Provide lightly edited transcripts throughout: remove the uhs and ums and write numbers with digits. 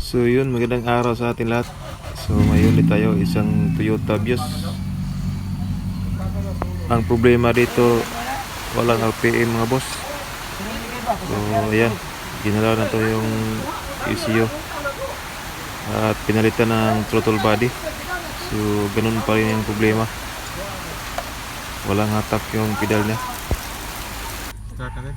So yun, magandang araw sa atin lahat. So ngayon ulit tayo isang Toyota Vios. Ang problema dito, walang RPM mga boss. So ayan, ginalaw na to yung ECU at pinalitan ng throttle body. So ganun pa rin yung problema, walang hatak yung pedal niya. Start natin.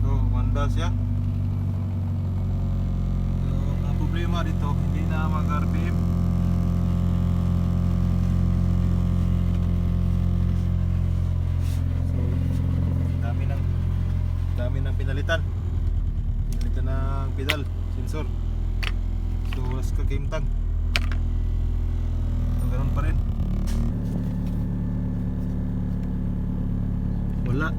So manda siya. So ang problema dito, hindi na mag-RPM. So dami ng pinalitan ng pedal sensor. So was ka game tag. So ganun pa rin, wala.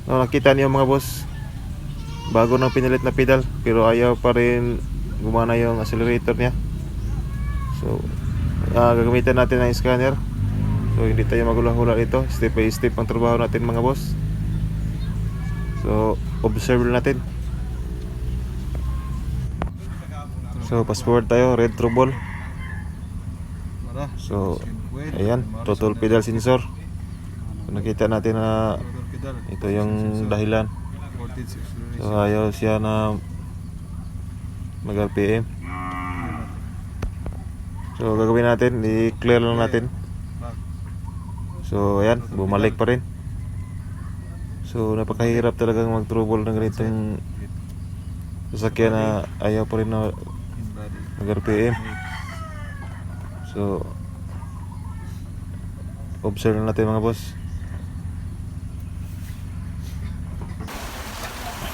So, nakita niyo mga boss, bago nang pinalit na pedal pero ayaw pa rin gumana yung accelerator niya. So gagamitan natin ng scanner. So hindi tayo magulang-hula dito, step by step ang trabaho natin mga boss. So observe natin. So fast forward tayo, red trouble. So ayan, total pedal sensor. So, nakita natin na ito yung dahilan. So ayaw siya na mag-RPM. So gagawin natin, i-clear lang natin. So ayan, bumalik pa rin. So napakahirap talagang mag-trouble ng ganitong sasakyan na ayaw pa rin na mag-RPM. So observe natin mga boss.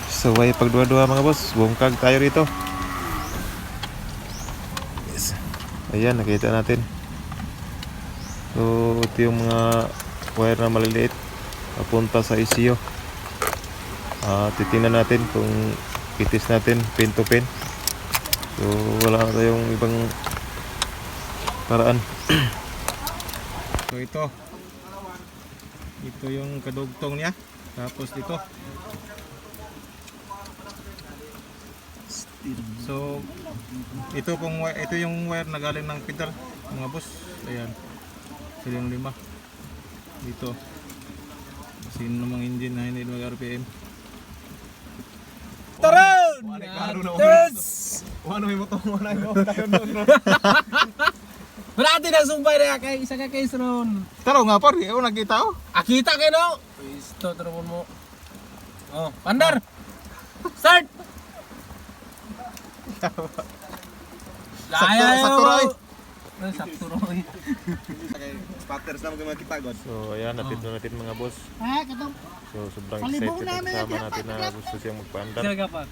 So way pagduwa-duwa mga boss, bungkag tayo dito. Yes. Ayan, nakita natin. So ito yung mga wire na maliliit papunta sa ECU. Titingnan natin kung itis natin pin to pin. So wala na tayong ibang paraan. So ito yung kadugtong niya. Tapos dito. So ito yung wire na galing ng pedal mga boss. Ayan, ito yung 5 dito. Sino namang engine na hindi mag-RPM. Taran! Yes! Ano may motor mo na yung Berarti na sumpay na kay isa ka case ron. Taro nga par, ako nakita ko. Akita kayo no? Isto terapon mo. Oh, pandar. Start. Sakturoy. Sakturoy. Spotters na mga kitagod. So ayan, natin natin mga boss. Katong. So sobrang excited kasama natin na gusto siyang magpaandar. Sir ka pa.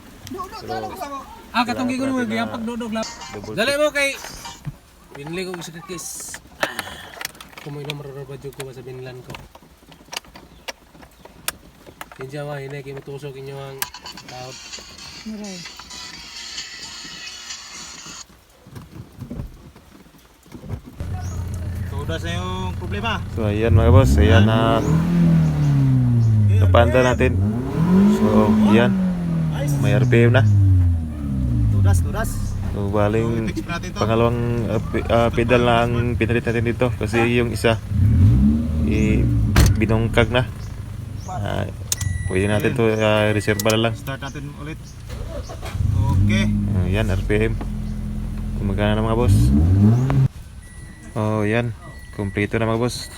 Katong gigon mo gyapag dodog lang. Dali mo kay binili ko isa ka case. Kumoy na mararabad jud ko sa binlan ko. Kinja wa hinay kay matusok inyo ang taot. Maray. Tudas na yung problema. So ayan mga boss, ayan na napanda natin. So ayan, may RPM na. Tudas. So baling pangalawang pedal na ang pinalit natin dito kasi yung isa binungkag na. Pwede natin to reserva na lang. Start natin ulit. Okay. Ayan, RPM. Gumagana na mga boss. Oh yan, kompleto na mga boss.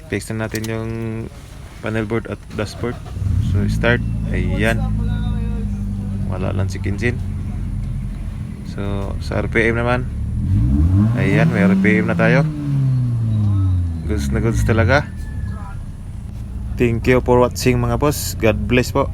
Fix na natin yung panel board at dashboard. So start. Ayan, wala lang si engine. So sa RPM naman, ayan, may RPM na tayo. Goods na goods talaga. Thank you for watching mga boss. God bless po.